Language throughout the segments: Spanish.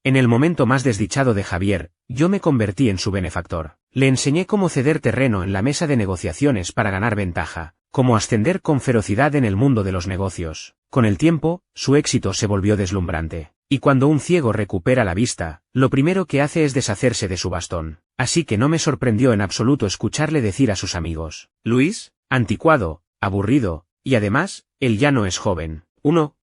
En el momento más desdichado de Javier, yo me convertí en su benefactor. Le enseñé cómo ceder terreno en la mesa de negociaciones para ganar ventaja, cómo ascender con ferocidad en el mundo de los negocios. Con el tiempo, su éxito se volvió deslumbrante. Y cuando un ciego recupera la vista, lo primero que hace es deshacerse de su bastón. Así que no me sorprendió en absoluto escucharle decir a sus amigos: Luis, anticuado, aburrido, y además, él ya no es joven.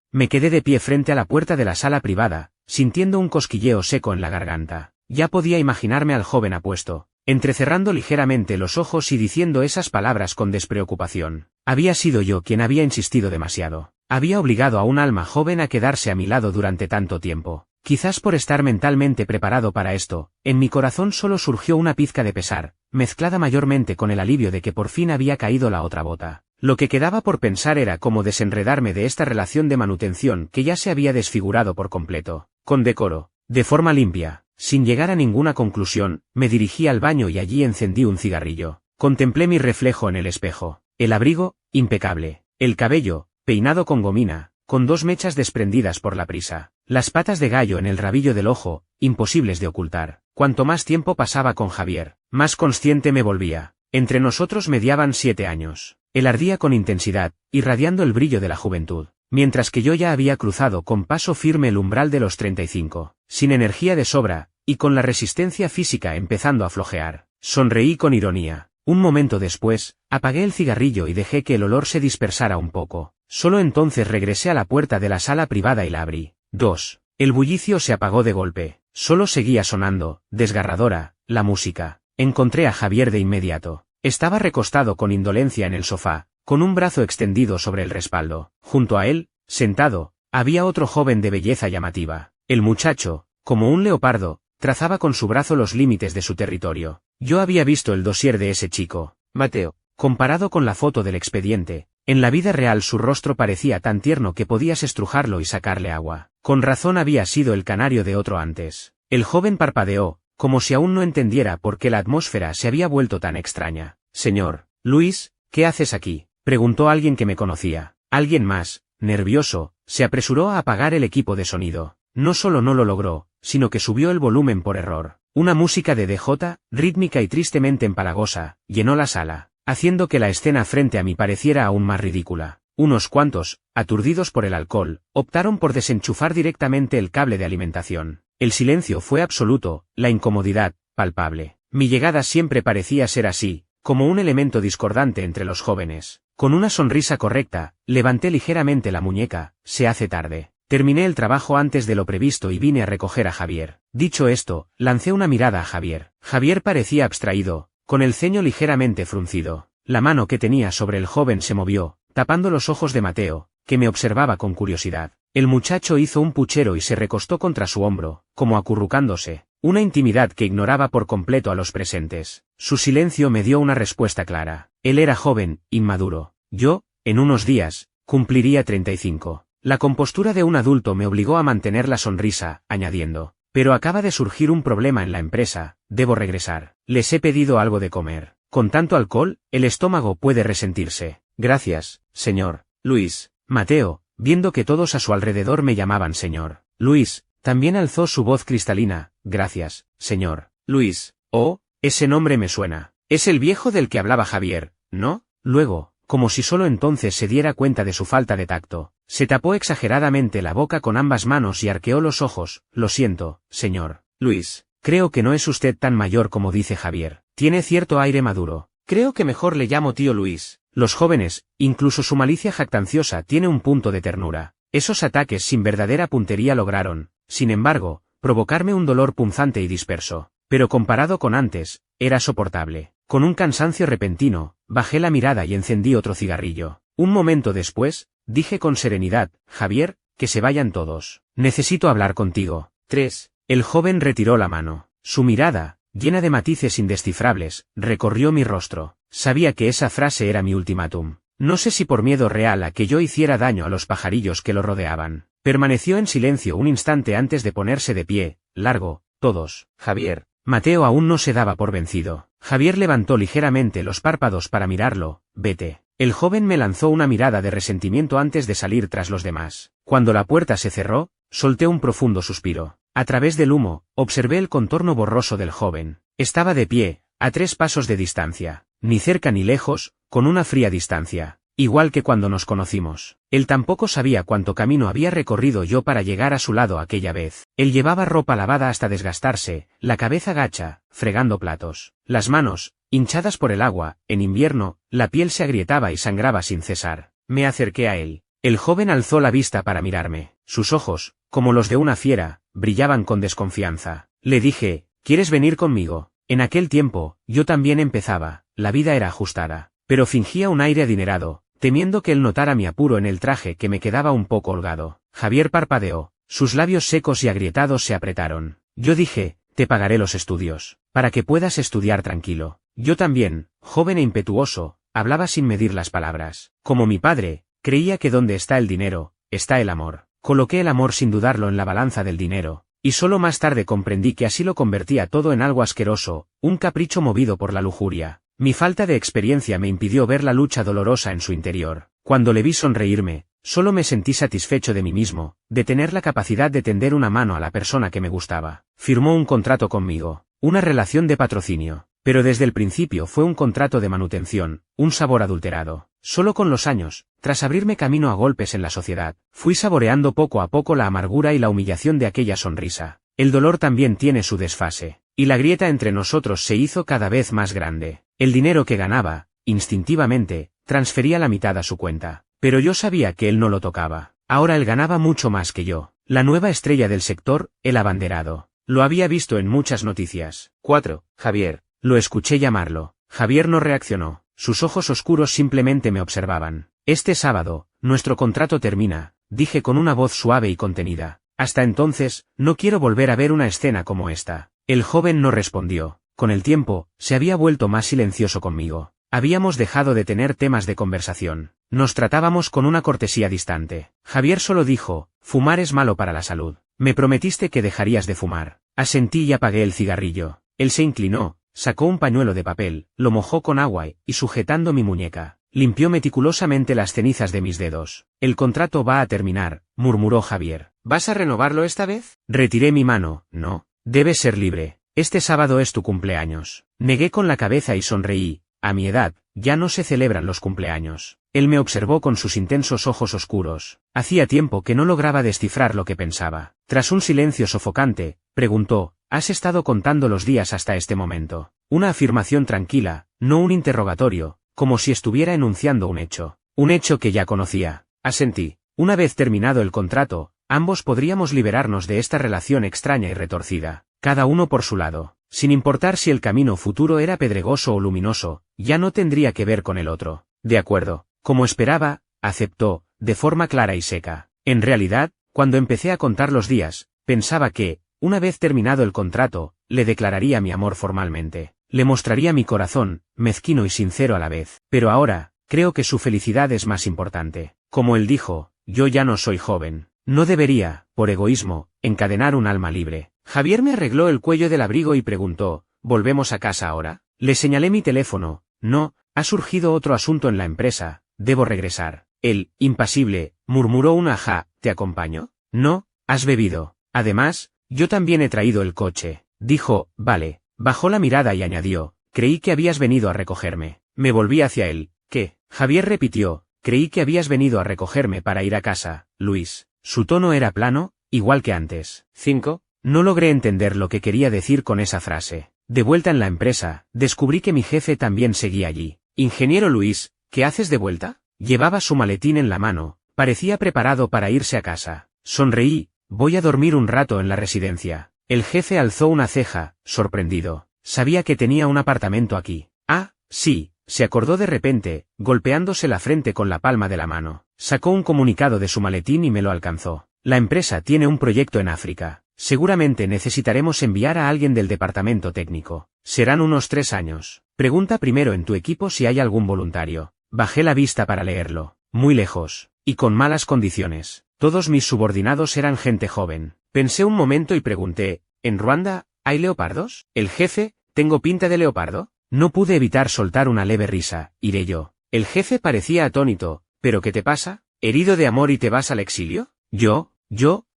Me quedé de pie frente a la puerta de la sala privada, sintiendo un cosquilleo seco en la garganta. Ya podía imaginarme al joven apuesto, entrecerrando ligeramente los ojos y diciendo esas palabras con despreocupación. Había sido yo quien había insistido demasiado. Había obligado a un alma joven a quedarse a mi lado durante tanto tiempo. Quizás por estar mentalmente preparado para esto, en mi corazón solo surgió una pizca de pesar, mezclada mayormente con el alivio de que por fin había caído la otra bota. Lo que quedaba por pensar era cómo desenredarme de esta relación de manutención que ya se había desfigurado por completo. Con decoro, de forma limpia, sin llegar a ninguna conclusión, me dirigí al baño y allí encendí un cigarrillo. Contemplé mi reflejo en el espejo. El abrigo, impecable. El cabello, peinado con gomina, con 2 mechas desprendidas por la prisa. Las patas de gallo en el rabillo del ojo, imposibles de ocultar. Cuanto más tiempo pasaba con Javier, más consciente me volvía. Entre nosotros mediaban 7 años. Él ardía con intensidad, irradiando el brillo de la juventud, mientras que yo ya había cruzado con paso firme el umbral de los 35, sin energía de sobra, y con la resistencia física empezando a flojear. Sonreí con ironía. Un momento después, apagué el cigarrillo y dejé que el olor se dispersara un poco. Solo entonces regresé a la puerta de la sala privada y la abrí. 2. El bullicio se apagó de golpe. Solo seguía sonando, desgarradora, la música. Encontré a Javier de inmediato. Estaba recostado con indolencia en el sofá, con un brazo extendido sobre el respaldo. Junto a él, sentado, había otro joven de belleza llamativa. El muchacho, como un leopardo, trazaba con su brazo los límites de su territorio. Yo había visto el dossier de ese chico, Mateo. Comparado con la foto del expediente, en la vida real su rostro parecía tan tierno que podías estrujarlo y sacarle agua. Con razón había sido el canario de otro antes. El joven parpadeó, como si aún no entendiera por qué la atmósfera se había vuelto tan extraña. Señor Luis, ¿qué haces aquí?, preguntó alguien que me conocía. Alguien más, nervioso, se apresuró a apagar el equipo de sonido. No solo no lo logró, sino que subió el volumen por error. Una música de DJ, rítmica y tristemente empalagosa, llenó la sala, haciendo que la escena frente a mí pareciera aún más ridícula. Unos cuantos, aturdidos por el alcohol, optaron por desenchufar directamente el cable de alimentación. El silencio fue absoluto, la incomodidad, palpable. Mi llegada siempre parecía ser así, como un elemento discordante entre los jóvenes. Con una sonrisa correcta, levanté ligeramente la muñeca. Se hace tarde. Terminé el trabajo antes de lo previsto y vine a recoger a Javier. Dicho esto, lancé una mirada a Javier. Javier parecía abstraído, con el ceño ligeramente fruncido. La mano que tenía sobre el joven se movió, tapando los ojos de Mateo, que me observaba con curiosidad. El muchacho hizo un puchero y se recostó contra su hombro, como acurrucándose, una intimidad que ignoraba por completo a los presentes. Su silencio me dio una respuesta clara. Él era joven, inmaduro. Yo, en unos días, cumpliría 35. La compostura de un adulto me obligó a mantener la sonrisa, añadiendo: pero acaba de surgir un problema en la empresa, debo regresar. Les he pedido algo de comer. Con tanto alcohol, el estómago puede resentirse. Gracias, señor Luis. Mateo, viendo que todos a su alrededor me llamaban señor Luis, también alzó su voz cristalina. Gracias, señor Luis. Oh, ese nombre me suena. Es el viejo del que hablaba Javier, ¿no? Luego, como si solo entonces se diera cuenta de su falta de tacto, se tapó exageradamente la boca con ambas manos y arqueó los ojos. Lo siento, señor Luis. Creo que no es usted tan mayor como dice Javier. Tiene cierto aire maduro. Creo que mejor le llamo tío Luis. Los jóvenes, incluso su malicia jactanciosa tiene un punto de ternura. Esos ataques sin verdadera puntería lograron, sin embargo, provocarme un dolor punzante y disperso. Pero comparado con antes, era soportable. Con un cansancio repentino, bajé la mirada y encendí otro cigarrillo. Un momento después, dije con serenidad: Javier, que se vayan todos. Necesito hablar contigo. 3. El joven retiró la mano. Su mirada, llena de matices indescifrables, recorrió mi rostro. Sabía que esa frase era mi ultimátum. No sé si por miedo real a que yo hiciera daño a los pajarillos que lo rodeaban. Permaneció en silencio un instante antes de ponerse de pie, largo, todos. Javier. Mateo aún no se daba por vencido. Javier levantó ligeramente los párpados para mirarlo. Vete. El joven me lanzó una mirada de resentimiento antes de salir tras los demás. Cuando la puerta se cerró, solté un profundo suspiro. A través del humo, observé el contorno borroso del joven. Estaba de pie, a 3 pasos de distancia, ni cerca ni lejos, con una fría distancia, igual que cuando nos conocimos. Él tampoco sabía cuánto camino había recorrido yo para llegar a su lado aquella vez. Él llevaba ropa lavada hasta desgastarse, la cabeza gacha, fregando platos. Las manos, hinchadas por el agua, en invierno, la piel se agrietaba y sangraba sin cesar. Me acerqué a él. El joven alzó la vista para mirarme. Sus ojos, como los de una fiera, brillaban con desconfianza. Le dije, ¿quieres venir conmigo? En aquel tiempo, yo también empezaba, la vida era ajustada, pero fingía un aire adinerado, temiendo que él notara mi apuro en el traje que me quedaba un poco holgado. Javier parpadeó, sus labios secos y agrietados se apretaron. Yo dije, te pagaré los estudios, para que puedas estudiar tranquilo. Yo también, joven e impetuoso, hablaba sin medir las palabras. Como mi padre, creía que donde está el dinero, está el amor. Coloqué el amor sin dudarlo en la balanza del dinero. Y solo más tarde comprendí que así lo convertía todo en algo asqueroso, un capricho movido por la lujuria. Mi falta de experiencia me impidió ver la lucha dolorosa en su interior. Cuando le vi sonreírme, solo me sentí satisfecho de mí mismo, de tener la capacidad de tender una mano a la persona que me gustaba. Firmó un contrato conmigo, una relación de patrocinio, pero desde el principio fue un contrato de manutención, un sabor adulterado. Solo con los años, tras abrirme camino a golpes en la sociedad, fui saboreando poco a poco la amargura y la humillación de aquella sonrisa. El dolor también tiene su desfase, y la grieta entre nosotros se hizo cada vez más grande. El dinero que ganaba, instintivamente, transfería la mitad a su cuenta, pero yo sabía que él no lo tocaba. Ahora él ganaba mucho más que yo. La nueva estrella del sector, el abanderado. Lo había visto en muchas noticias. 4. Javier. Lo escuché llamarlo. Javier no reaccionó. Sus ojos oscuros simplemente me observaban. Este sábado, nuestro contrato termina, dije con una voz suave y contenida. Hasta entonces, no quiero volver a ver una escena como esta. El joven no respondió. Con el tiempo, se había vuelto más silencioso conmigo. Habíamos dejado de tener temas de conversación. Nos tratábamos con una cortesía distante. Javier solo dijo, fumar es malo para la salud. Me prometiste que dejarías de fumar. Asentí y apagué el cigarrillo. Él se inclinó. Sacó un pañuelo de papel, lo mojó con agua y, sujetando mi muñeca, limpió meticulosamente las cenizas de mis dedos. El contrato va a terminar, murmuró Javier. ¿Vas a renovarlo esta vez? Retiré mi mano. No. Debes ser libre. Este sábado es tu cumpleaños. Negué con la cabeza y sonreí. A mi edad, ya no se celebran los cumpleaños. Él me observó con sus intensos ojos oscuros. Hacía tiempo que no lograba descifrar lo que pensaba. Tras un silencio sofocante, preguntó, ¿has estado contando los días hasta este momento? Una afirmación tranquila, no un interrogatorio, como si estuviera enunciando un hecho. Un hecho que ya conocía. Asentí. Una vez terminado el contrato, ambos podríamos liberarnos de esta relación extraña y retorcida, cada uno por su lado. Sin importar si el camino futuro era pedregoso o luminoso, ya no tendría que ver con el otro. De acuerdo. Como esperaba, aceptó, de forma clara y seca. En realidad, cuando empecé a contar los días, pensaba que, una vez terminado el contrato, le declararía mi amor formalmente. Le mostraría mi corazón, mezquino y sincero a la vez. Pero ahora, creo que su felicidad es más importante. Como él dijo, yo ya no soy joven. No debería, por egoísmo, encadenar un alma libre. Javier me arregló el cuello del abrigo y preguntó, ¿volvemos a casa ahora? Le señalé mi teléfono. No, ha surgido otro asunto en la empresa, debo regresar. Él, impasible, murmuró un ajá, ¿te acompaño? No, has bebido. Además, yo también he traído el coche. Dijo, vale. Bajó la mirada y añadió, creí que habías venido a recogerme. Me volví hacia él. ¿Qué? Javier repitió, creí que habías venido a recogerme para ir a casa, Luis. Su tono era plano, igual que antes. 5. No logré entender lo que quería decir con esa frase. De vuelta en la empresa, descubrí que mi jefe también seguía allí. Ingeniero Luis, ¿qué haces de vuelta? Llevaba su maletín en la mano, parecía preparado para irse a casa. Sonreí, voy a dormir un rato en la residencia. El jefe alzó una ceja, sorprendido. Sabía que tenía un apartamento aquí. Ah, sí, se acordó de repente, golpeándose la frente con la palma de la mano. Sacó un comunicado de su maletín y me lo alcanzó. La empresa tiene un proyecto en África. Seguramente necesitaremos enviar a alguien del departamento técnico. Serán unos 3 años. Pregunta primero en tu equipo si hay algún voluntario. Bajé la vista para leerlo. Muy lejos. Y con malas condiciones. Todos mis subordinados eran gente joven. Pensé un momento y pregunté, ¿en Ruanda hay leopardos? El jefe, ¿tengo pinta de leopardo? No pude evitar soltar una leve risa, iré yo. El jefe parecía atónito, ¿pero qué te pasa? ¿Herido de amor y te vas al exilio? Yo,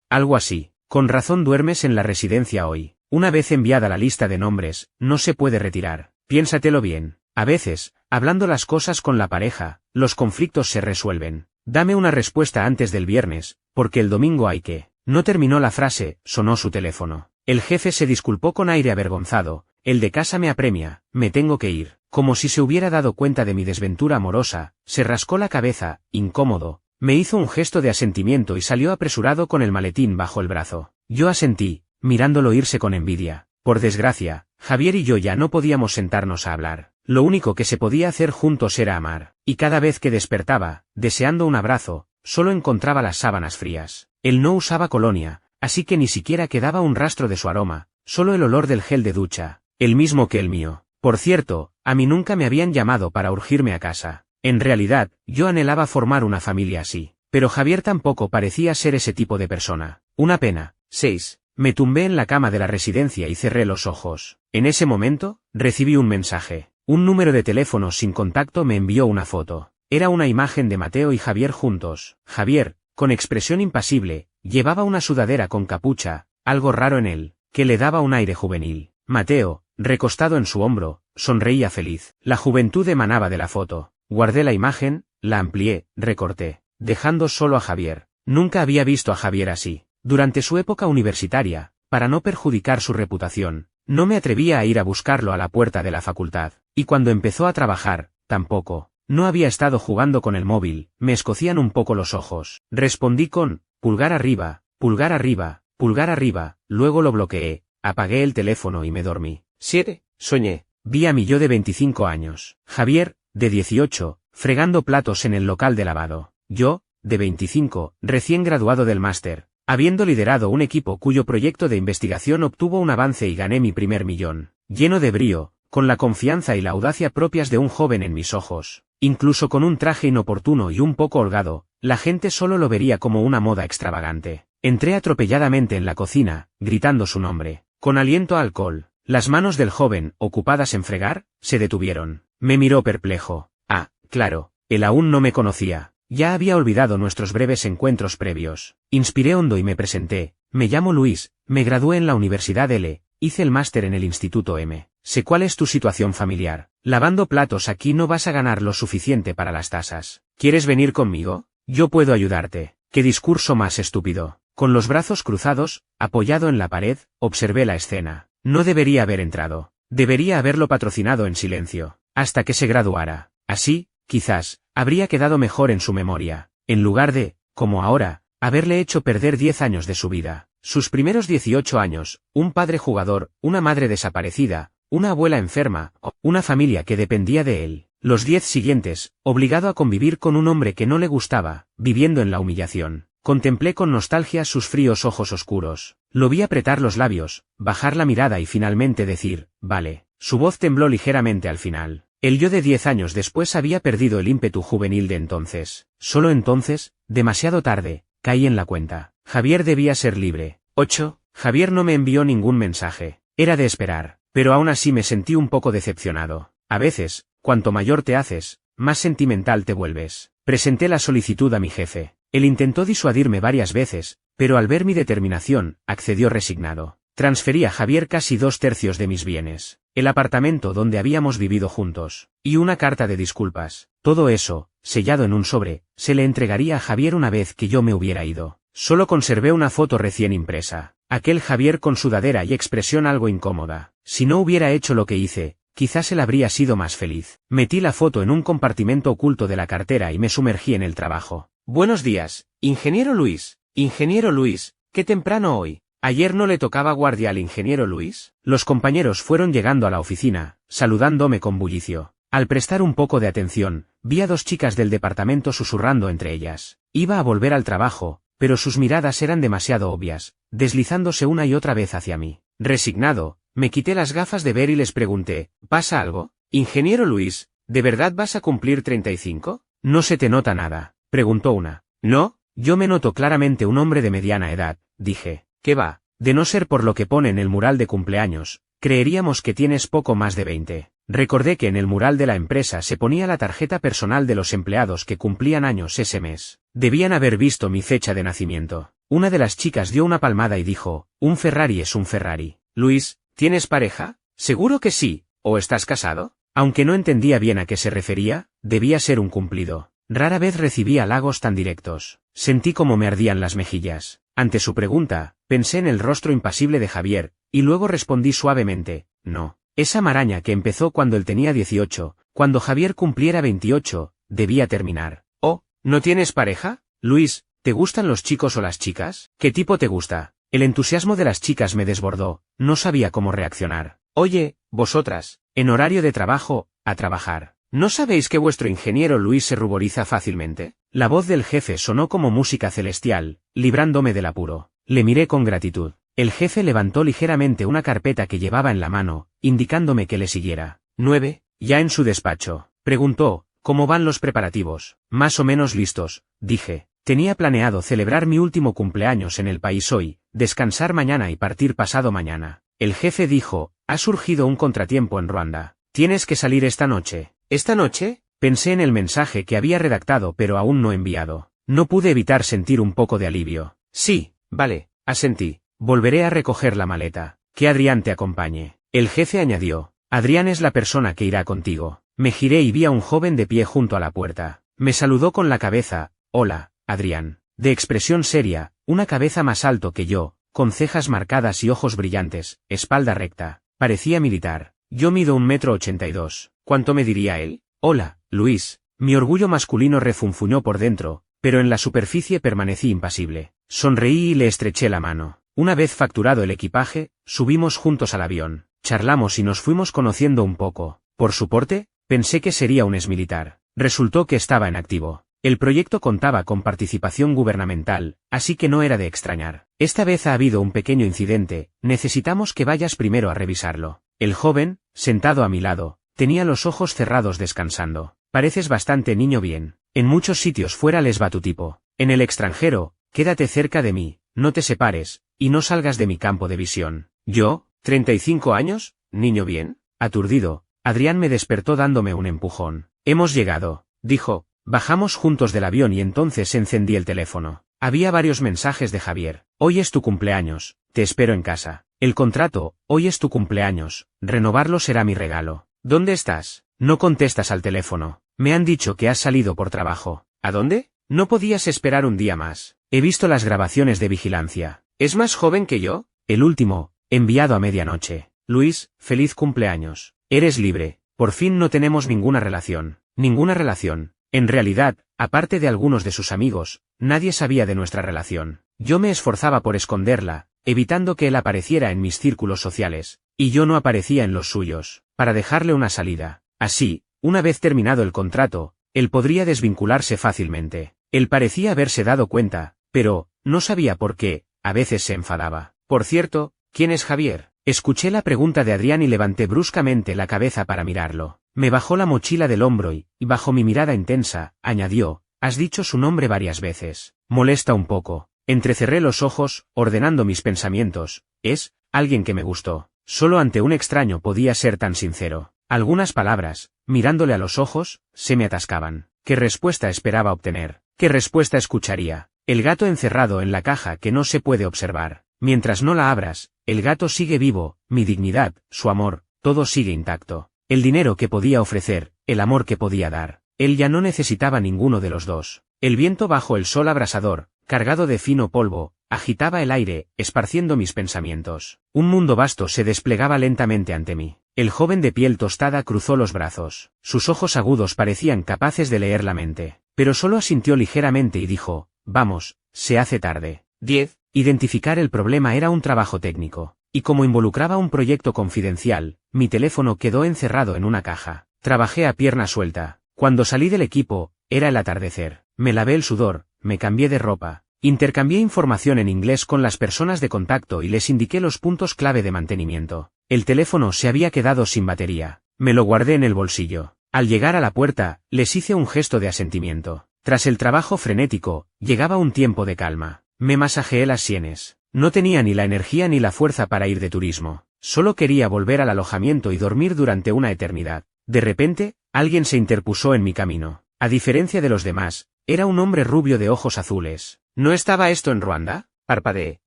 algo así. Con razón duermes en la residencia hoy. Una vez enviada la lista de nombres, no se puede retirar. Piénsatelo bien. A veces, hablando las cosas con la pareja, los conflictos se resuelven. Dame una respuesta antes del viernes, porque el domingo hay que... No terminó la frase, sonó su teléfono. El jefe se disculpó con aire avergonzado. El de casa me apremia, me tengo que ir. Como si se hubiera dado cuenta de mi desventura amorosa, se rascó la cabeza, incómodo. Me hizo un gesto de asentimiento y salió apresurado con el maletín bajo el brazo. Yo asentí, mirándolo irse con envidia. Por desgracia, Javier y yo ya no podíamos sentarnos a hablar. Lo único que se podía hacer juntos era amar. Y cada vez que despertaba, deseando un abrazo, solo encontraba las sábanas frías. Él no usaba colonia, así que ni siquiera quedaba un rastro de su aroma, solo el olor del gel de ducha, el mismo que el mío. Por cierto, a mí nunca me habían llamado para urgirme a casa. En realidad, yo anhelaba formar una familia así. Pero Javier tampoco parecía ser ese tipo de persona. Una pena. 6. Me tumbé en la cama de la residencia y cerré los ojos. En ese momento, recibí un mensaje. Un número de teléfono sin contacto me envió una foto. Era una imagen de Mateo y Javier juntos. Javier, con expresión impasible, llevaba una sudadera con capucha, algo raro en él, que le daba un aire juvenil. Mateo, recostado en su hombro, sonreía feliz. La juventud emanaba de la foto. Guardé la imagen, la amplié, recorté, dejando solo a Javier. Nunca había visto a Javier así. Durante su época universitaria, para no perjudicar su reputación, no me atrevía a ir a buscarlo a la puerta de la facultad. Y cuando empezó a trabajar, tampoco. No había estado jugando con el móvil, me escocían un poco los ojos. Respondí con, pulgar arriba, pulgar arriba, pulgar arriba, luego lo bloqueé, apagué el teléfono y me dormí. 7. Soñé. Vi a mi yo de 25 años. Javier, de 18, fregando platos en el local de lavado. Yo, de 25, recién graduado del máster, habiendo liderado un equipo cuyo proyecto de investigación obtuvo un avance y gané mi primer millón. Lleno de brío, con la confianza y la audacia propias de un joven en mis ojos. Incluso con un traje inoportuno y un poco holgado, la gente solo lo vería como una moda extravagante. Entré atropelladamente en la cocina, gritando su nombre. Con aliento a alcohol, las manos del joven, ocupadas en fregar, se detuvieron. Me miró perplejo. Ah, claro, él aún no me conocía. Ya había olvidado nuestros breves encuentros previos. Inspiré hondo y me presenté. Me llamo Luis, me gradué en la Universidad L, hice el máster en el Instituto M. Sé cuál es tu situación familiar. Lavando platos aquí no vas a ganar lo suficiente para las tasas. ¿Quieres venir conmigo? Yo puedo ayudarte. Qué discurso más estúpido. Con los brazos cruzados, apoyado en la pared, observé la escena. No debería haber entrado. Debería haberlo patrocinado en silencio, hasta que se graduara. Así, quizás, habría quedado mejor en su memoria, en lugar de, como ahora, haberle hecho perder 10 años de su vida. Sus primeros 18 años, un padre jugador, una madre desaparecida, una abuela enferma, una familia que dependía de él. Los 10 siguientes, obligado a convivir con un hombre que no le gustaba, viviendo en la humillación. Contemplé con nostalgia sus fríos ojos oscuros. Lo vi apretar los labios, bajar la mirada y finalmente decir, vale. Su voz tembló ligeramente al final. El yo de 10 años después había perdido el ímpetu juvenil de entonces. Solo entonces, demasiado tarde, caí en la cuenta. Javier debía ser libre. 8. Javier no me envió ningún mensaje. Era de esperar, pero aún así me sentí un poco decepcionado. A veces, cuanto mayor te haces, más sentimental te vuelves. Presenté la solicitud a mi jefe. Él intentó disuadirme varias veces, pero al ver mi determinación, accedió resignado. Transferí a Javier casi 2/3 de mis bienes, el apartamento donde habíamos vivido juntos, y una carta de disculpas. Todo eso, sellado en un sobre, se le entregaría a Javier una vez que yo me hubiera ido. Solo conservé una foto recién impresa. Aquel Javier con sudadera y expresión algo incómoda. Si no hubiera hecho lo que hice, quizás él habría sido más feliz. Metí la foto en un compartimento oculto de la cartera y me sumergí en el trabajo. Buenos días, ingeniero Luis. Ingeniero Luis, qué temprano hoy. ¿Ayer no le tocaba guardia al ingeniero Luis? Los compañeros fueron llegando a la oficina, saludándome con bullicio. Al prestar un poco de atención, vi a 2 chicas del departamento susurrando entre ellas. Iba a volver al trabajo, pero sus miradas eran demasiado obvias, deslizándose una y otra vez hacia mí. Resignado, me quité las gafas de ver y les pregunté, ¿pasa algo? Ingeniero Luis, ¿de verdad vas a cumplir 35? No se te nota nada, preguntó una. No, yo me noto claramente un hombre de mediana edad, dije. ¿Qué va? De no ser por lo que pone en el mural de cumpleaños, creeríamos que tienes poco más de 20. Recordé que en el mural de la empresa se ponía la tarjeta personal de los empleados que cumplían años ese mes. Debían haber visto mi fecha de nacimiento. Una de las chicas dio una palmada y dijo, un Ferrari es un Ferrari. Luis, ¿tienes pareja? Seguro que sí, ¿o estás casado? Aunque no entendía bien a qué se refería, debía ser un cumplido. Rara vez recibía halagos tan directos. Sentí como me ardían las mejillas. Ante su pregunta, pensé en el rostro impasible de Javier, y luego respondí suavemente, no. Esa maraña que empezó cuando él tenía 18, cuando Javier cumpliera 28, debía terminar. Oh, ¿no tienes pareja? Luis, ¿te gustan los chicos o las chicas? ¿Qué tipo te gusta? El entusiasmo de las chicas me desbordó, no sabía cómo reaccionar. Oye, vosotras, en horario de trabajo, a trabajar. ¿No sabéis que vuestro ingeniero Luis se ruboriza fácilmente? La voz del jefe sonó como música celestial, librándome del apuro. Le miré con gratitud. El jefe levantó ligeramente una carpeta que llevaba en la mano, indicándome que le siguiera. 9, ya en su despacho. Preguntó, ¿cómo van los preparativos? Más o menos listos, dije. Tenía planeado celebrar mi último cumpleaños en el país hoy, descansar mañana y partir pasado mañana. El jefe dijo, ha surgido un contratiempo en Ruanda. Tienes que salir esta noche. ¿Esta noche? Pensé en el mensaje que había redactado pero aún no enviado. No pude evitar sentir un poco de alivio. Sí, vale, asentí. Volveré a recoger la maleta. Que Adrián te acompañe. El jefe añadió, Adrián es la persona que irá contigo. Me giré y vi a un joven de pie junto a la puerta. Me saludó con la cabeza, hola, Adrián. De expresión seria, una cabeza más alto que yo, con cejas marcadas y ojos brillantes, espalda recta. Parecía militar. Yo mido 1,82 m. ¿Cuánto me diría él? Hola, Luis. Mi orgullo masculino refunfuñó por dentro, pero en la superficie permanecí impasible. Sonreí y le estreché la mano. Una vez facturado el equipaje, subimos juntos al avión. Charlamos y nos fuimos conociendo un poco. Por su porte, pensé que sería un exmilitar. Resultó que estaba en activo. El proyecto contaba con participación gubernamental, así que no era de extrañar. Esta vez ha habido un pequeño incidente, necesitamos que vayas primero a revisarlo. El joven, sentado a mi lado, tenía los ojos cerrados descansando. Pareces bastante niño bien. En muchos sitios fuera les va tu tipo. En el extranjero, quédate cerca de mí, no te separes, y no salgas de mi campo de visión. Yo, 35 años, niño bien. Aturdido, Adrián me despertó dándome un empujón. Hemos llegado, dijo. Bajamos juntos del avión y entonces encendí el teléfono. Había varios mensajes de Javier. Hoy es tu cumpleaños, te espero en casa. El contrato, hoy es tu cumpleaños, renovarlo será mi regalo. ¿Dónde estás? No contestas al teléfono. Me han dicho que has salido por trabajo. ¿A dónde? No podías esperar un día más. He visto las grabaciones de vigilancia. ¿Es más joven que yo? El último, enviado a medianoche. Luis, feliz cumpleaños. Eres libre. Por fin no tenemos ninguna relación. Ninguna relación. En realidad, aparte de algunos de sus amigos, nadie sabía de nuestra relación. Yo me esforzaba por esconderla, evitando que él apareciera en mis círculos sociales, y yo no aparecía en los suyos, para dejarle una salida. Así, una vez terminado el contrato, él podría desvincularse fácilmente. Él parecía haberse dado cuenta, pero, no sabía por qué, a veces se enfadaba. Por cierto, ¿quién es Javier? Escuché la pregunta de Adrián y levanté bruscamente la cabeza para mirarlo. Me bajó la mochila del hombro y, bajo mi mirada intensa, añadió, has dicho su nombre varias veces. Molesta un poco. Entrecerré los ojos, ordenando mis pensamientos. Es, alguien que me gustó. Solo ante un extraño podía ser tan sincero. Algunas palabras, mirándole a los ojos, se me atascaban. ¿Qué respuesta esperaba obtener? ¿Qué respuesta escucharía? El gato encerrado en la caja que no se puede observar. Mientras no la abras, el gato sigue vivo, mi dignidad, su amor, todo sigue intacto. El dinero que podía ofrecer, el amor que podía dar. Él ya no necesitaba ninguno de los dos. El viento bajo el sol abrasador, cargado de fino polvo, agitaba el aire, esparciendo mis pensamientos. Un mundo vasto se desplegaba lentamente ante mí. El joven de piel tostada cruzó los brazos. Sus ojos agudos parecían capaces de leer la mente. Pero solo asintió ligeramente y dijo, vamos, se hace tarde. 10. Identificar el problema era un trabajo técnico. Y como involucraba un proyecto confidencial, mi teléfono quedó encerrado en una caja. Trabajé a pierna suelta. Cuando salí del equipo, era el atardecer. Me lavé el sudor, me cambié de ropa. Intercambié información en inglés con las personas de contacto y les indiqué los puntos clave de mantenimiento. El teléfono se había quedado sin batería. Me lo guardé en el bolsillo. Al llegar a la puerta, les hice un gesto de asentimiento. Tras el trabajo frenético, llegaba un tiempo de calma. Me masajeé las sienes. No tenía ni la energía ni la fuerza para ir de turismo. Solo quería volver al alojamiento y dormir durante una eternidad. De repente, alguien se interpuso en mi camino. A diferencia de los demás, era un hombre rubio de ojos azules. ¿No estaba esto en Ruanda? Parpadeé.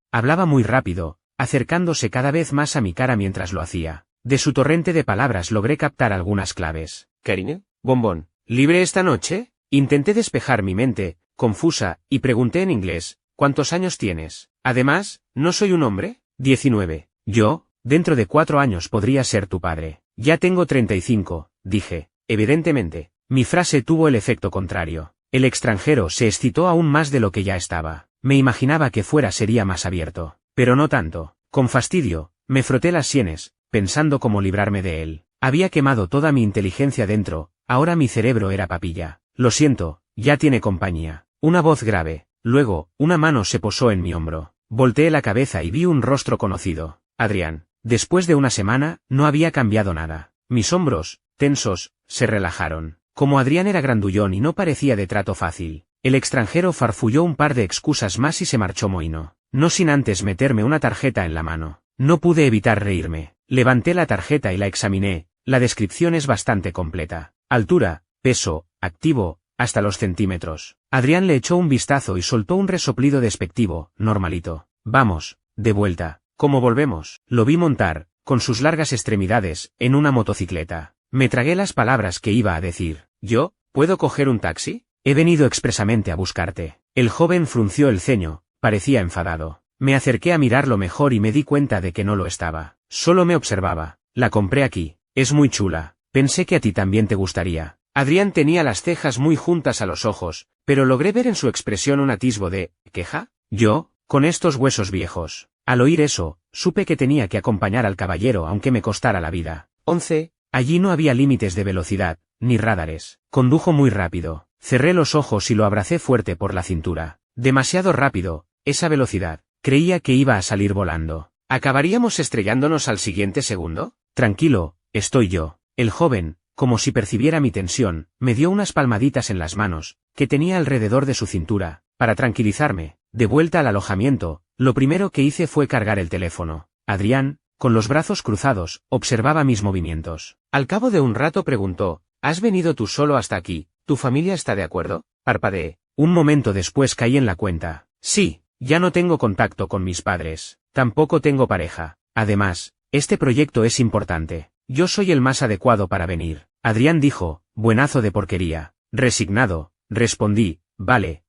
Hablaba muy rápido, acercándose cada vez más a mi cara mientras lo hacía. De su torrente de palabras logré captar algunas claves. Karine, bombón, ¿libre esta noche? Intenté despejar mi mente, confusa, y pregunté en inglés, ¿cuántos años tienes? Además, ¿no soy un hombre? 19. Yo, dentro de 4 años podría ser tu padre. Ya tengo 35, dije. Evidentemente, mi frase tuvo el efecto contrario. El extranjero se excitó aún más de lo que ya estaba. Me imaginaba que fuera sería más abierto. Pero no tanto. Con fastidio, me froté las sienes, pensando cómo librarme de él. Había quemado toda mi inteligencia dentro, ahora mi cerebro era papilla. Lo siento, ya tiene compañía. Una voz grave. Luego, una mano se posó en mi hombro. Volteé la cabeza y vi un rostro conocido. Adrián. Después de una semana, no había cambiado nada. Mis hombros, tensos, se relajaron. Como Adrián era grandullón y no parecía de trato fácil, el extranjero farfulló un par de excusas más y se marchó mohino. No sin antes meterme una tarjeta en la mano. No pude evitar reírme. Levanté la tarjeta y la examiné. La descripción es bastante completa. Altura, peso, activo, hasta los centímetros. Adrián le echó un vistazo y soltó un resoplido despectivo, normalito. Vamos, de vuelta. ¿Cómo volvemos? Lo vi montar, con sus largas extremidades, en una motocicleta. Me tragué las palabras que iba a decir. ¿Yo? ¿Puedo coger un taxi? He venido expresamente a buscarte. El joven frunció el ceño, parecía enfadado. Me acerqué a mirarlo mejor y me di cuenta de que no lo estaba. Solo me observaba. La compré aquí. Es muy chula. Pensé que a ti también te gustaría. Adrián tenía las cejas muy juntas a los ojos, pero logré ver en su expresión un atisbo de ¿queja? ¿Yo? Con estos huesos viejos. Al oír eso, supe que tenía que acompañar al caballero aunque me costara la vida. 11. Allí no había límites de velocidad, ni rádares. Condujo muy rápido. Cerré los ojos y lo abracé fuerte por la cintura. Demasiado rápido, esa velocidad. Creía que iba a salir volando. ¿Acabaríamos estrellándonos al siguiente segundo? Tranquilo, estoy yo. El joven, como si percibiera mi tensión, me dio unas palmaditas en las manos, que tenía alrededor de su cintura, para tranquilizarme. De vuelta al alojamiento, lo primero que hice fue cargar el teléfono. Adrián, con los brazos cruzados, observaba mis movimientos. Al cabo de un rato preguntó, ¿has venido tú solo hasta aquí? ¿Tu familia está de acuerdo? Parpadeé. Un momento después caí en la cuenta. Sí, ya no tengo contacto con mis padres. Tampoco tengo pareja. Además, este proyecto es importante. Yo soy el más adecuado para venir. Adrián dijo, buenazo de porquería. Resignado, respondí, vale,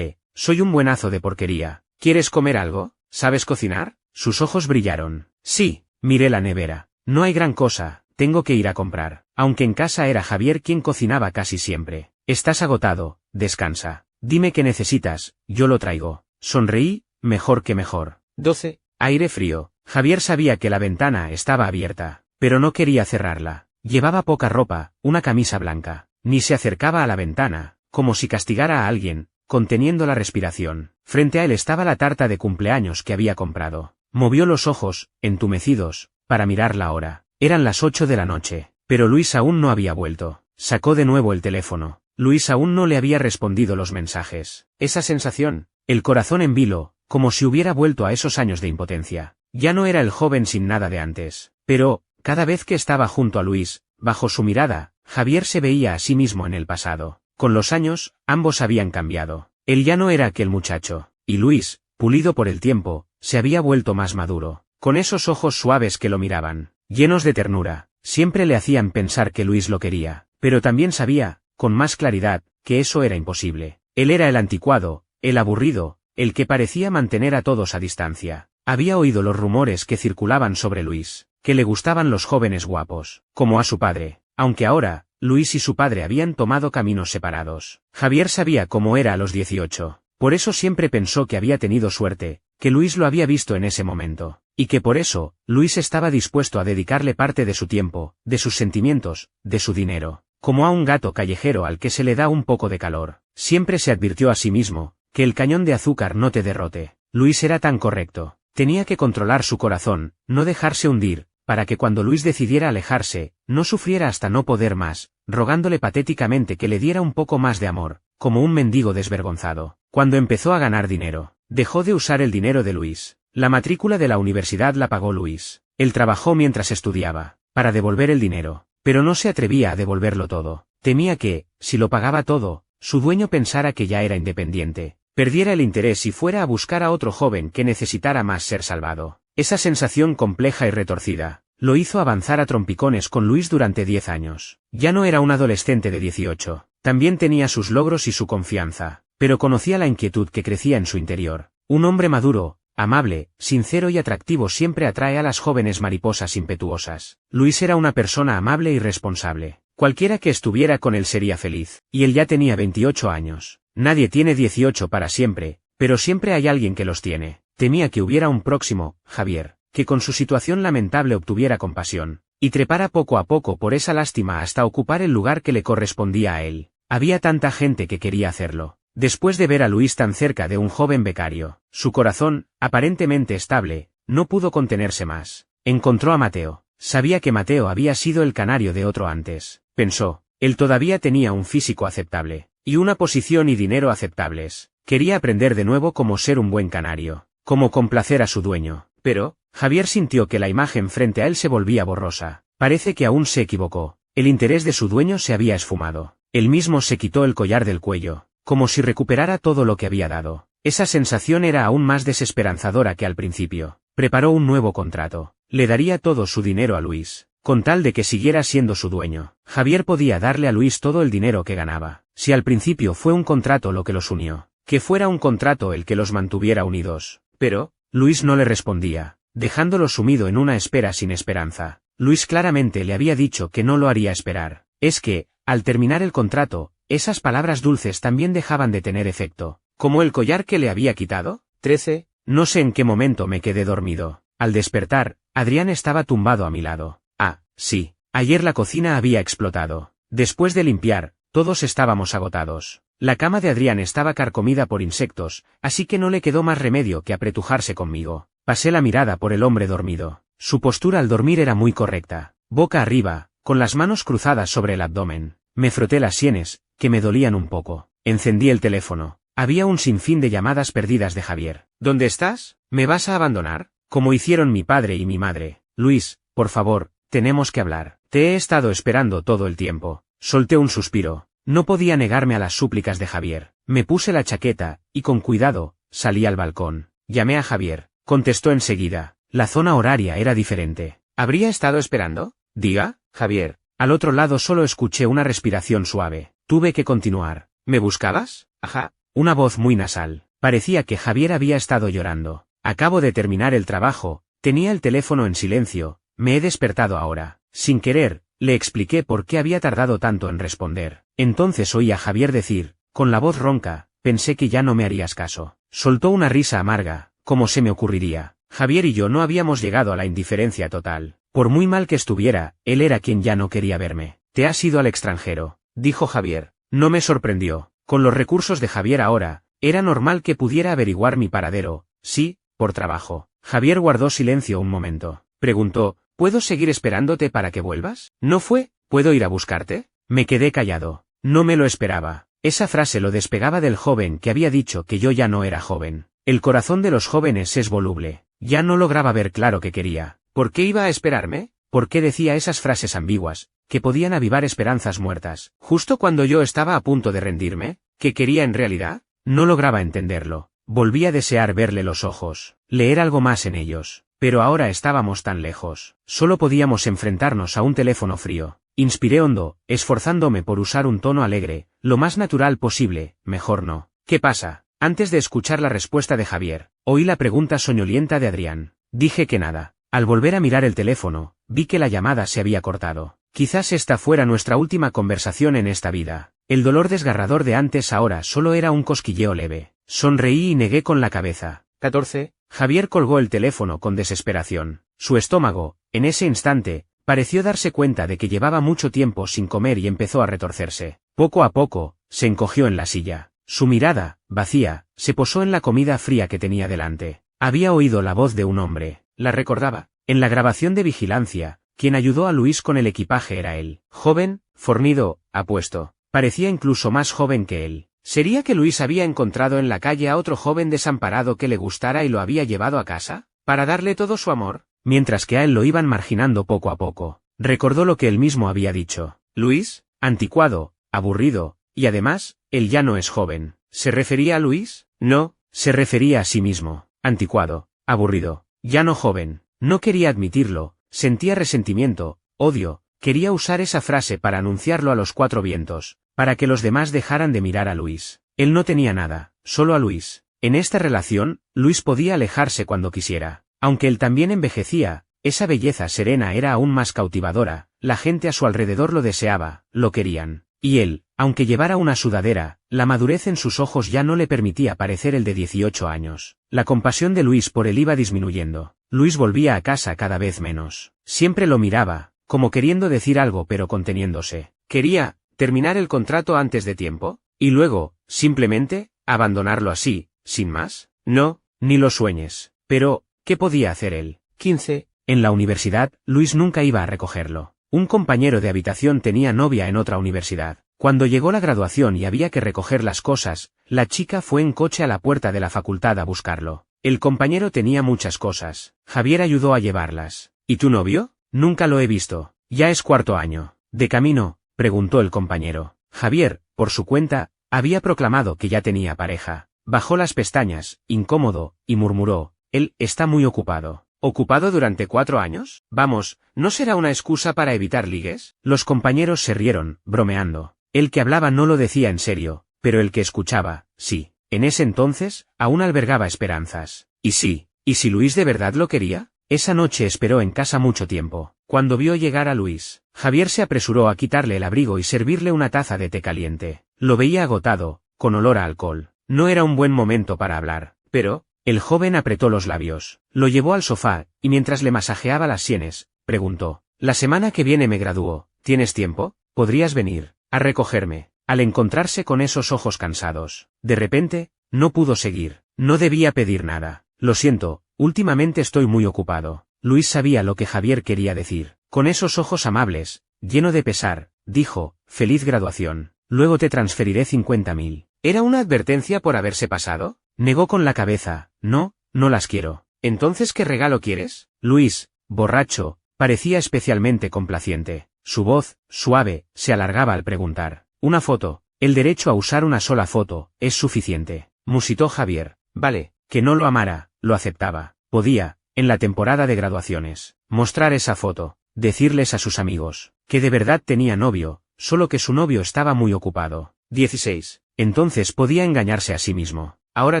soy un buenazo de porquería. ¿Quieres comer algo? ¿Sabes cocinar? Sus ojos brillaron. Sí, miré la nevera. No hay gran cosa, tengo que ir a comprar. Aunque en casa era Javier quien cocinaba casi siempre. Estás agotado, descansa. Dime qué necesitas, yo lo traigo. Sonreí, mejor que mejor. 12. Aire frío. Javier sabía que la ventana estaba abierta, pero no quería cerrarla. Llevaba poca ropa, una camisa blanca. Ni se acercaba a la ventana, como si castigara a alguien, conteniendo la respiración. Frente a él estaba la tarta de cumpleaños que había comprado. Movió los ojos, entumecidos, para mirar la hora. Eran las 8 de la noche, pero Luis aún no había vuelto. Sacó de nuevo el teléfono. Luis aún no le había respondido los mensajes. Esa sensación, el corazón en vilo, como si hubiera vuelto a esos años de impotencia. Ya no era el joven sin nada de antes. Pero, cada vez que estaba junto a Luis, bajo su mirada, Javier se veía a sí mismo en el pasado. Con los años, ambos habían cambiado. Él ya no era aquel muchacho, y Luis, pulido por el tiempo, se había vuelto más maduro. Con esos ojos suaves que lo miraban, llenos de ternura, siempre le hacían pensar que Luis lo quería, pero también sabía, con más claridad, que eso era imposible. Él era el anticuado, el aburrido, el que parecía mantener a todos a distancia. Había oído los rumores que circulaban sobre Luis, que le gustaban los jóvenes guapos, como a su padre, aunque ahora, Luis y su padre habían tomado caminos separados. Javier sabía cómo era a los 18, por eso siempre pensó que había tenido suerte, que Luis lo había visto en ese momento, y que por eso, Luis estaba dispuesto a dedicarle parte de su tiempo, de sus sentimientos, de su dinero, como a un gato callejero al que se le da un poco de calor. Siempre se advirtió a sí mismo, que el cañón de azúcar no te derrote. Luis era tan correcto. Tenía que controlar su corazón, no dejarse hundir, para que cuando Luis decidiera alejarse, no sufriera hasta no poder más, rogándole patéticamente que le diera un poco más de amor, como un mendigo desvergonzado. Cuando empezó a ganar dinero, dejó de usar el dinero de Luis. La matrícula de la universidad la pagó Luis. Él trabajó mientras estudiaba, para devolver el dinero, pero no se atrevía a devolverlo todo. Temía que, si lo pagaba todo, su dueño pensara que ya era independiente. perdiera el interés y fuera a buscar a otro joven que necesitara más ser salvado. Esa sensación compleja y retorcida lo hizo avanzar a trompicones con Luis durante 10 años. Ya no era un adolescente de 18. También tenía sus logros y su confianza, pero conocía la inquietud que crecía en su interior. Un hombre maduro, amable, sincero y atractivo siempre atrae a las jóvenes mariposas impetuosas. Luis era una persona amable y responsable. Cualquiera que estuviera con él sería feliz. Y él ya tenía 28 años. Nadie tiene 18 para siempre, pero siempre hay alguien que los tiene. Temía que hubiera un próximo, Javier, que con su situación lamentable obtuviera compasión, y trepara poco a poco por esa lástima hasta ocupar el lugar que le correspondía a él. Había tanta gente que quería hacerlo. Después de ver a Luis tan cerca de un joven becario, su corazón, aparentemente estable, no pudo contenerse más. Encontró a Mateo. Sabía que Mateo había sido el canario de otro antes. Pensó, él todavía tenía un físico aceptable, y una posición y dinero aceptables. Quería aprender de nuevo cómo ser un buen canario, cómo complacer a su dueño. Pero, Javier sintió que la imagen frente a él se volvía borrosa. Parece que aún se equivocó. El interés de su dueño se había esfumado. Él mismo se quitó el collar del cuello, como si recuperara todo lo que había dado. Esa sensación era aún más desesperanzadora que al principio. Preparó un nuevo contrato. Le daría todo su dinero a Luis, con tal de que siguiera siendo su dueño. Javier podía darle a Luis todo el dinero que ganaba. Si al principio fue un contrato lo que los unió, que fuera un contrato el que los mantuviera unidos. Pero, Luis no le respondía, dejándolo sumido en una espera sin esperanza. Luis claramente le había dicho que no lo haría esperar. Es que, al terminar el contrato, esas palabras dulces también dejaban de tener efecto. ¿Como el collar que le había quitado? 13. No sé en qué momento me quedé dormido. Al despertar, Adrián estaba tumbado a mi lado. Ah, sí. Ayer la cocina había explotado. Después de limpiar, todos estábamos agotados. La cama de Adrián estaba carcomida por insectos, así que no le quedó más remedio que apretujarse conmigo. Pasé la mirada por el hombre dormido. Su postura al dormir era muy correcta. Boca arriba, con las manos cruzadas sobre el abdomen. Me froté las sienes, que me dolían un poco. Encendí el teléfono. Había un sinfín de llamadas perdidas de Javier. ¿Dónde estás? ¿Me vas a abandonar? Como hicieron mi padre y mi madre. Luis, por favor, tenemos que hablar. Te he estado esperando todo el tiempo. Solté un suspiro. No podía negarme a las súplicas de Javier. Me puse la chaqueta, y con cuidado, salí al balcón. Llamé a Javier. Contestó enseguida. La zona horaria era diferente. ¿Habría estado esperando? Diga, Javier. Al otro lado solo escuché una respiración suave. Tuve que continuar. ¿Me buscabas? Ajá. Una voz muy nasal. Parecía que Javier había estado llorando. Acabo de terminar el trabajo, tenía el teléfono en silencio, me he despertado ahora. Sin querer, le expliqué por qué había tardado tanto en responder. Entonces oí a Javier decir, con la voz ronca, pensé que ya no me harías caso. Soltó una risa amarga, como se me ocurriría. Javier y yo no habíamos llegado a la indiferencia total. Por muy mal que estuviera, él era quien ya no quería verme. Te has ido al extranjero, dijo Javier. No me sorprendió. Con los recursos de Javier ahora, era normal que pudiera averiguar mi paradero. Sí, por trabajo. Javier guardó silencio un momento. Preguntó, ¿puedo seguir esperándote para que vuelvas? ¿No fue? ¿Puedo ir a buscarte? Me quedé callado. No me lo esperaba. Esa frase lo despegaba del joven que había dicho que yo ya no era joven. El corazón de los jóvenes es voluble. Ya no lograba ver claro qué quería. ¿Por qué iba a esperarme? ¿Por qué decía esas frases ambiguas, que podían avivar esperanzas muertas? Justo cuando yo estaba a punto de rendirme, ¿qué quería en realidad? No lograba entenderlo. Volví a desear verle los ojos, leer algo más en ellos. Pero ahora estábamos tan lejos. Solo podíamos enfrentarnos a un teléfono frío. Inspiré hondo, esforzándome por usar un tono alegre, lo más natural posible, mejor no. ¿Qué pasa? Antes de escuchar la respuesta de Javier, oí la pregunta soñolienta de Adrián. Dije que nada. Al volver a mirar el teléfono, vi que la llamada se había cortado. Quizás esta fuera nuestra última conversación en esta vida. El dolor desgarrador de antes ahora solo era un cosquilleo leve. Sonreí y negué con la cabeza. 14. Javier colgó el teléfono con desesperación. Su estómago, en ese instante, pareció darse cuenta de que llevaba mucho tiempo sin comer y empezó a retorcerse. Poco a poco, se encogió en la silla. Su mirada, vacía, se posó en la comida fría que tenía delante. Había oído la voz de un hombre. La recordaba. En la grabación de vigilancia, quien ayudó a Luis con el equipaje era él. Joven, fornido, apuesto. Parecía incluso más joven que él. ¿Sería que Luis había encontrado en la calle a otro joven desamparado que le gustara y lo había llevado a casa, para darle todo su amor? Mientras que a él lo iban marginando poco a poco. Recordó lo que él mismo había dicho. Luis, anticuado, aburrido, y además, él ya no es joven. ¿Se refería a Luis? No, se refería a sí mismo, anticuado, aburrido, ya no joven. No quería admitirlo, sentía resentimiento, odio, quería usar esa frase para anunciarlo a los cuatro vientos, para que los demás dejaran de mirar a Luis. Él no tenía nada, solo a Luis. En esta relación, Luis podía alejarse cuando quisiera. Aunque él también envejecía, esa belleza serena era aún más cautivadora, la gente a su alrededor lo deseaba, lo querían. Y él, aunque llevara una sudadera, la madurez en sus ojos ya no le permitía parecer el de 18 años. La compasión de Luis por él iba disminuyendo. Luis volvía a casa cada vez menos. Siempre lo miraba, como queriendo decir algo pero conteniéndose. Quería terminar el contrato antes de tiempo, y luego, simplemente, abandonarlo así, sin más. No, ni lo sueñes. Pero, ¿qué podía hacer él? 15. En la universidad, Luis nunca iba a recogerlo. Un compañero de habitación tenía novia en otra universidad. Cuando llegó la graduación y había que recoger las cosas, la chica fue en coche a la puerta de la facultad a buscarlo. El compañero tenía muchas cosas. Javier ayudó a llevarlas. ¿Y tu novio? Nunca lo he visto. Ya es cuarto año. ¿De camino? Preguntó el compañero. Javier, por su cuenta, había proclamado que ya tenía pareja. Bajó las pestañas, incómodo, y murmuró, él está muy ocupado. ¿Ocupado durante 4 años? Vamos, ¿no será una excusa para evitar ligues? Los compañeros se rieron, bromeando. El que hablaba no lo decía en serio, pero el que escuchaba, sí. En ese entonces, aún albergaba esperanzas. ¿Y si Luis de verdad lo quería? Esa noche esperó en casa mucho tiempo. Cuando vio llegar a Luis, Javier se apresuró a quitarle el abrigo y servirle una taza de té caliente. Lo veía agotado, con olor a alcohol. No era un buen momento para hablar, pero... El joven apretó los labios, lo llevó al sofá, y mientras le masajeaba las sienes, preguntó, «La semana que viene me gradúo, ¿tienes tiempo? ¿Podrías venir a recogerme?» Al encontrarse con esos ojos cansados, de repente, no pudo seguir, no debía pedir nada. «Lo siento, últimamente estoy muy ocupado». Luis sabía lo que Javier quería decir. Con esos ojos amables, lleno de pesar, dijo, «Feliz graduación, luego te transferiré 50.000. ¿Era una advertencia por haberse pasado?» Negó con la cabeza, no las quiero. ¿Entonces qué regalo quieres? Luis, borracho, parecía especialmente complaciente. Su voz, suave, se alargaba al preguntar. Una foto, el derecho a usar una sola foto, es suficiente. Musitó Javier. Vale, que no lo amara, lo aceptaba. Podía, en la temporada de graduaciones, mostrar esa foto, decirles a sus amigos, que de verdad tenía novio, solo que su novio estaba muy ocupado. 16. Entonces podía engañarse a sí mismo. Ahora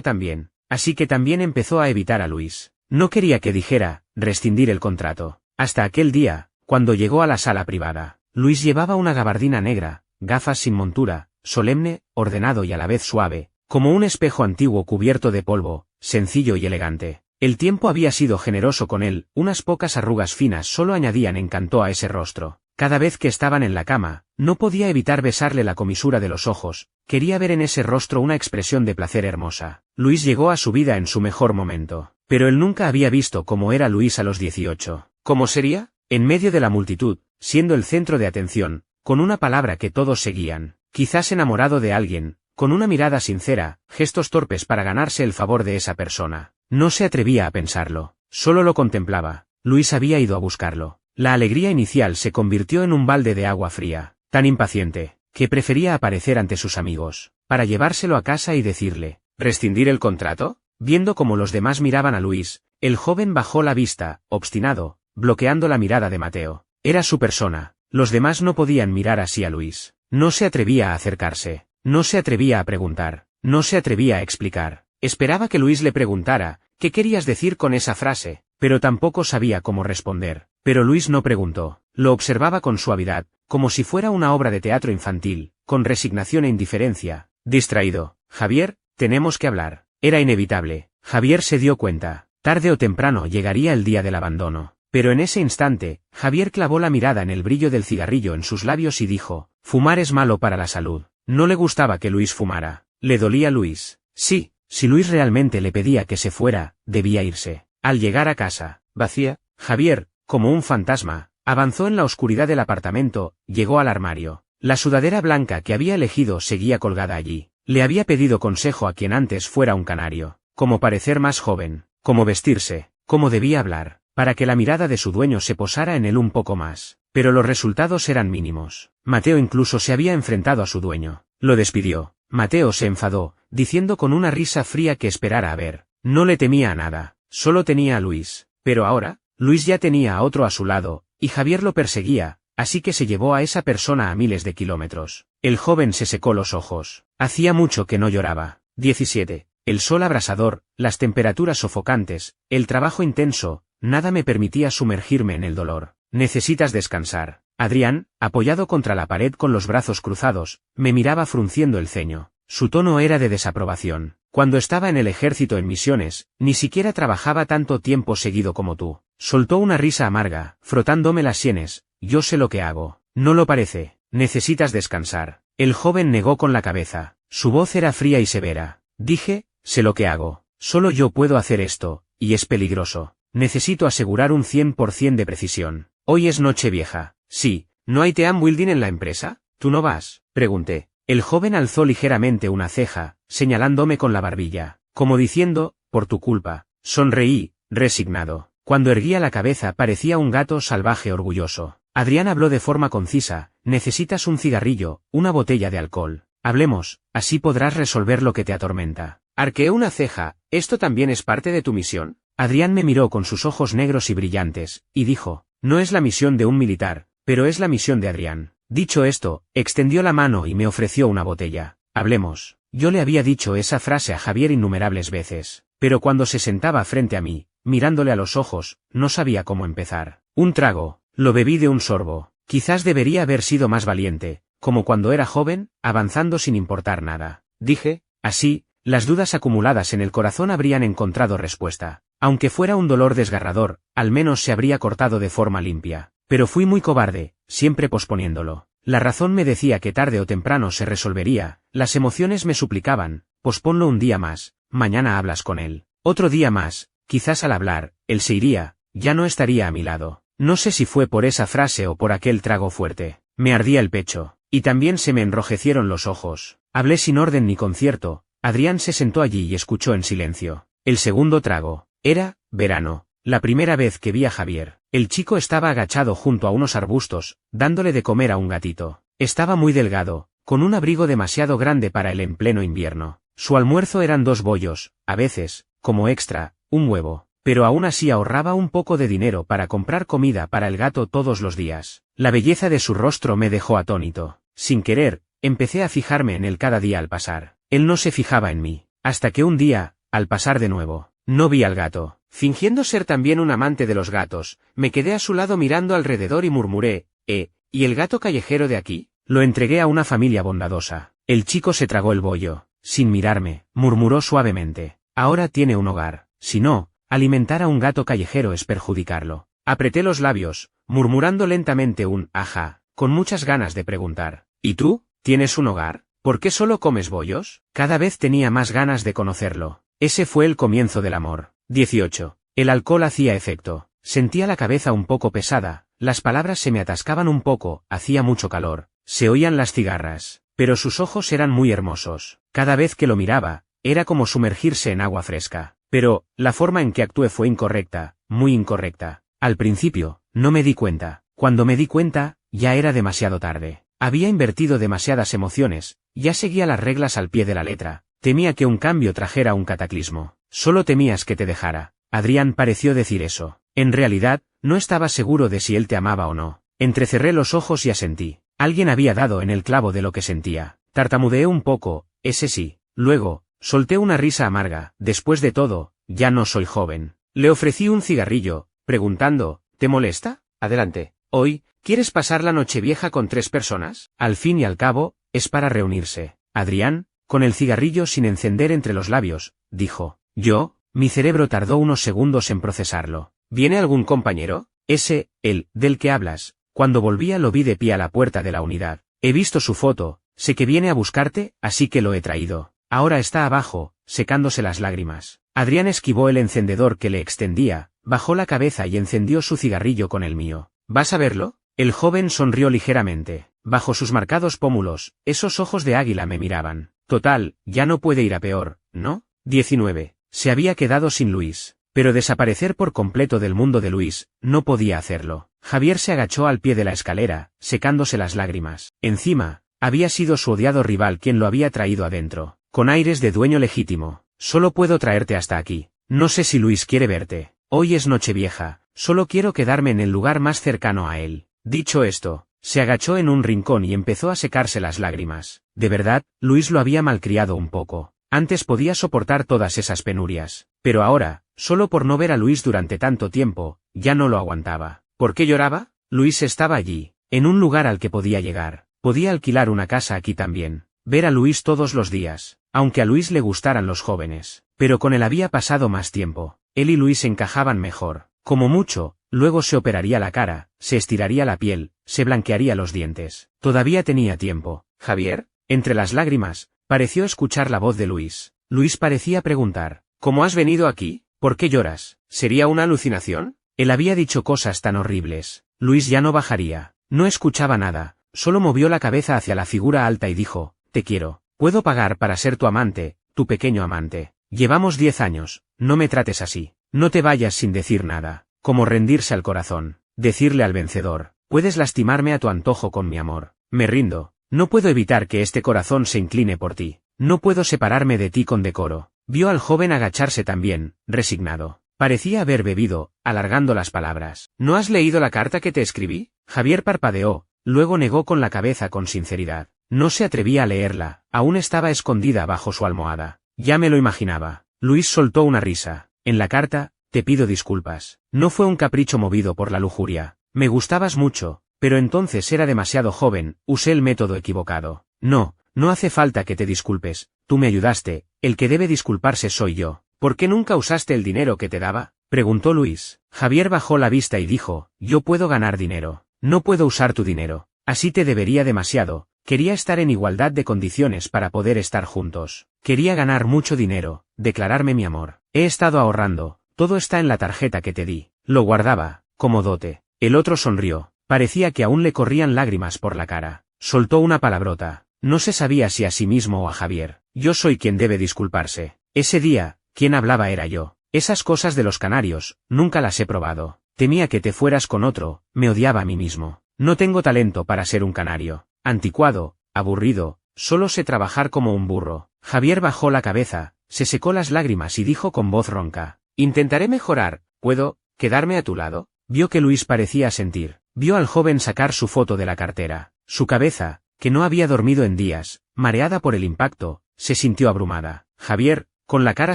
también, así que también empezó a evitar a Luis. No quería que dijera, rescindir el contrato. Hasta aquel día, cuando llegó a la sala privada, Luis llevaba una gabardina negra, gafas sin montura, solemne, ordenado y a la vez suave, como un espejo antiguo cubierto de polvo, sencillo y elegante. El tiempo había sido generoso con él, unas pocas arrugas finas solo añadían encanto a ese rostro. Cada vez que estaban en la cama, no podía evitar besarle la comisura de los ojos, quería ver en ese rostro una expresión de placer hermosa. Luis llegó a su vida en su mejor momento, pero él nunca había visto cómo era Luis a los 18. ¿Cómo sería? En medio de la multitud, siendo el centro de atención, con una palabra que todos seguían, quizás enamorado de alguien, con una mirada sincera, gestos torpes para ganarse el favor de esa persona. No se atrevía a pensarlo, solo lo contemplaba. Luis había ido a buscarlo. La alegría inicial se convirtió en un balde de agua fría, tan impaciente, que prefería aparecer ante sus amigos, para llevárselo a casa y decirle, ¿rescindir el contrato? Viendo cómo los demás miraban a Luis, el joven bajó la vista, obstinado, bloqueando la mirada de Mateo. Era su persona, los demás no podían mirar así a Luis. No se atrevía a acercarse, no se atrevía a preguntar, no se atrevía a explicar. Esperaba que Luis le preguntara, ¿qué querías decir con esa frase? Pero tampoco sabía cómo responder. Pero Luis no preguntó, lo observaba con suavidad, como si fuera una obra de teatro infantil, con resignación e indiferencia. Distraído, Javier, tenemos que hablar. Era inevitable. Javier se dio cuenta, tarde o temprano llegaría el día del abandono. Pero en ese instante, Javier clavó la mirada en el brillo del cigarrillo en sus labios y dijo, fumar es malo para la salud. No le gustaba que Luis fumara. Le dolía Luis. Sí, si Luis realmente le pedía que se fuera, debía irse. Al llegar a casa, vacía, Javier, como un fantasma, avanzó en la oscuridad del apartamento, llegó al armario. La sudadera blanca que había elegido seguía colgada allí. Le había pedido consejo a quien antes fuera un canario. Cómo parecer más joven, cómo vestirse, cómo debía hablar, para que la mirada de su dueño se posara en él un poco más. Pero los resultados eran mínimos. Mateo incluso se había enfrentado a su dueño. Lo despidió. Mateo se enfadó, diciendo con una risa fría que esperara a ver. No le temía a nada, solo tenía a Luis. Pero ahora, Luis ya tenía a otro a su lado, y Javier lo perseguía, así que se llevó a esa persona a miles de kilómetros. El joven se secó los ojos. Hacía mucho que no lloraba. 17. El sol abrasador, las temperaturas sofocantes, el trabajo intenso, nada me permitía sumergirme en el dolor. Necesitas descansar. Adrián, apoyado contra la pared con los brazos cruzados, me miraba frunciendo el ceño. Su tono era de desaprobación. Cuando estaba en el ejército en misiones, ni siquiera trabajaba tanto tiempo seguido como tú. Soltó una risa amarga, frotándome las sienes. Yo sé lo que hago. ¿No lo parece? Necesitas descansar. El joven negó con la cabeza. Su voz era fría y severa. Dije, sé lo que hago. Solo yo puedo hacer esto, y es peligroso. Necesito asegurar un 100% de precisión. Hoy es Nochevieja. Sí, ¿no hay team building en la empresa? ¿Tú no vas? Pregunté. El joven alzó ligeramente una ceja, señalándome con la barbilla, como diciendo, por tu culpa. Sonreí, resignado. Cuando erguía la cabeza parecía un gato salvaje orgulloso. Adrián habló de forma concisa, necesitas un cigarrillo, una botella de alcohol. Hablemos, así podrás resolver lo que te atormenta. Arqueé una ceja, ¿esto también es parte de tu misión? Adrián me miró con sus ojos negros y brillantes, y dijo, no es la misión de un militar, pero es la misión de Adrián. Dicho esto, extendió la mano y me ofreció una botella. Hablemos. Yo le había dicho esa frase a Javier innumerables veces, pero cuando se sentaba frente a mí, mirándole a los ojos, no sabía cómo empezar. Un trago, lo bebí de un sorbo. Quizás debería haber sido más valiente, como cuando era joven, avanzando sin importar nada. Dije, así, las dudas acumuladas en el corazón habrían encontrado respuesta. Aunque fuera un dolor desgarrador, al menos se habría cortado de forma limpia. Pero fui muy cobarde, siempre posponiéndolo. La razón me decía que tarde o temprano se resolvería, las emociones me suplicaban, posponlo un día más, mañana hablas con él. Otro día más, quizás al hablar, él se iría, ya no estaría a mi lado. No sé si fue por esa frase o por aquel trago fuerte. Me ardía el pecho, y también se me enrojecieron los ojos. Hablé sin orden ni concierto. Adrián se sentó allí y escuchó en silencio. El segundo trago. Era verano. La primera vez que vi a Javier, el chico estaba agachado junto a unos arbustos, dándole de comer a un gatito. Estaba muy delgado, con un abrigo demasiado grande para él en pleno invierno. Su almuerzo eran 2 bollos, a veces, como extra, un huevo, pero aún así ahorraba un poco de dinero para comprar comida para el gato todos los días. La belleza de su rostro me dejó atónito. Sin querer, empecé a fijarme en él cada día al pasar. Él no se fijaba en mí, hasta que un día, al pasar de nuevo, no vi al gato. Fingiendo ser también un amante de los gatos, me quedé a su lado mirando alrededor y murmuré, ¿y el gato callejero de aquí? Lo entregué a una familia bondadosa. El chico se tragó el bollo. Sin mirarme, murmuró suavemente. Ahora tiene un hogar. Si no, alimentar a un gato callejero es perjudicarlo. Apreté los labios, murmurando lentamente un ajá, con muchas ganas de preguntar. ¿Y tú? ¿Tienes un hogar? ¿Por qué solo comes bollos? Cada vez tenía más ganas de conocerlo. Ese fue el comienzo del amor. 18. El alcohol hacía efecto. Sentía la cabeza un poco pesada, las palabras se me atascaban un poco, hacía mucho calor, se oían las cigarras, pero sus ojos eran muy hermosos. Cada vez que lo miraba, era como sumergirse en agua fresca. Pero, la forma en que actué fue incorrecta, muy incorrecta. Al principio, no me di cuenta. Cuando me di cuenta, ya era demasiado tarde. Había invertido demasiadas emociones, ya seguía las reglas al pie de la letra. Temía que un cambio trajera un cataclismo. Solo temías que te dejara. Adrián pareció decir eso. En realidad, no estaba seguro de si él te amaba o no. Entrecerré los ojos y asentí. Alguien había dado en el clavo de lo que sentía. Tartamudeé un poco, ese sí. Luego, solté una risa amarga. Después de todo, ya no soy joven. Le ofrecí un cigarrillo, preguntando, ¿te molesta? Adelante. Hoy, ¿quieres pasar la Nochevieja con 3 personas? Al fin y al cabo, es para reunirse. Adrián, con el cigarrillo sin encender entre los labios, dijo. ¿Yo? Mi cerebro tardó unos segundos en procesarlo. ¿Viene algún compañero? Ese, el, del que hablas. Cuando volvía lo vi de pie a la puerta de la unidad. He visto su foto, sé que viene a buscarte, así que lo he traído. Ahora está abajo, secándose las lágrimas. Adrián esquivó el encendedor que le extendía, bajó la cabeza y encendió su cigarrillo con el mío. ¿Vas a verlo? El joven sonrió ligeramente. Bajo sus marcados pómulos, esos ojos de águila me miraban. Total, ya no puede ir a peor, ¿no? 19. Se había quedado sin Luis. Pero desaparecer por completo del mundo de Luis, no podía hacerlo. Javier se agachó al pie de la escalera, secándose las lágrimas. Encima, había sido su odiado rival quien lo había traído adentro. con aires de dueño legítimo. Solo puedo traerte hasta aquí. No sé si Luis quiere verte. Hoy es Nochevieja, solo quiero quedarme en el lugar más cercano a él. Dicho esto, se agachó en un rincón y empezó a secarse las lágrimas. De verdad, Luis lo había malcriado un poco. Antes podía soportar todas esas penurias, pero ahora, solo por no ver a Luis durante tanto tiempo, ya no lo aguantaba. ¿Por qué lloraba? Luis estaba allí, en un lugar al que podía llegar. Podía alquilar una casa aquí también, ver a Luis todos los días, aunque a Luis le gustaran los jóvenes, pero con él había pasado más tiempo. Él y Luis encajaban mejor. Como mucho, luego se operaría la cara, se estiraría la piel, se blanquearía los dientes. Todavía tenía tiempo. ¿Javier? Entre las lágrimas, pareció escuchar la voz de Luis. Luis parecía preguntar, ¿cómo has venido aquí? ¿Por qué lloras? ¿Sería una alucinación? Él había dicho cosas tan horribles. Luis ya no bajaría. No escuchaba nada, solo movió la cabeza hacia la figura alta y dijo, te quiero. Puedo pagar para ser tu amante, tu pequeño amante. Llevamos 10 años, no me trates así. No te vayas sin decir nada. Como rendirse al corazón. Decirle al vencedor, puedes lastimarme a tu antojo con mi amor. Me rindo. No puedo evitar que este corazón se incline por ti. No puedo separarme de ti con decoro. Vio al joven agacharse también, resignado. Parecía haber bebido, alargando las palabras. ¿No has leído la carta que te escribí? Javier parpadeó, luego negó con la cabeza con sinceridad. No se atrevía a leerla, aún estaba escondida bajo su almohada. Ya me lo imaginaba. Luis soltó una risa. En la carta, te pido disculpas. No fue un capricho movido por la lujuria. Me gustabas mucho, pero entonces era demasiado joven, usé el método equivocado. No, no hace falta que te disculpes, tú me ayudaste, el que debe disculparse soy yo. ¿Por qué nunca usaste el dinero que te daba? Preguntó Luis. Javier bajó la vista y dijo, yo puedo ganar dinero. No puedo usar tu dinero. Así te debería demasiado. Quería estar en igualdad de condiciones para poder estar juntos. Quería ganar mucho dinero, declararme mi amor. He estado ahorrando, todo está en la tarjeta que te di. Lo guardaba, como dote. El otro sonrió. Parecía que aún le corrían lágrimas por la cara. Soltó una palabrota. No se sabía si a sí mismo o a Javier. Yo soy quien debe disculparse. Ese día, quien hablaba era yo. Esas cosas de los canarios, nunca las he probado. Temía que te fueras con otro, me odiaba a mí mismo. No tengo talento para ser un canario. Anticuado, aburrido, solo sé trabajar como un burro. Javier bajó la cabeza, se secó las lágrimas y dijo con voz ronca. Intentaré mejorar, ¿puedo quedarme a tu lado? Vio que Luis parecía sentir. Vio al joven sacar su foto de la cartera. Su cabeza, que no había dormido en días, mareada por el impacto, se sintió abrumada. Javier, con la cara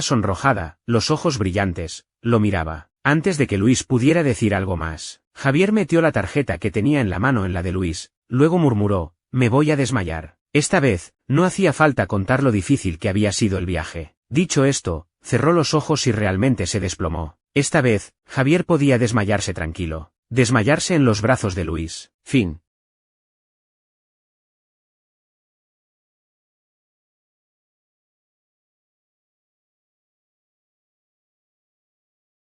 sonrojada, los ojos brillantes, lo miraba. Antes de que Luis pudiera decir algo más, Javier metió la tarjeta que tenía en la mano en la de Luis, luego murmuró, me voy a desmayar. Esta vez, no hacía falta contar lo difícil que había sido el viaje. Dicho esto, cerró los ojos y realmente se desplomó. Esta vez, Javier podía desmayarse tranquilo. Desmayarse en los brazos de Luis. Fin.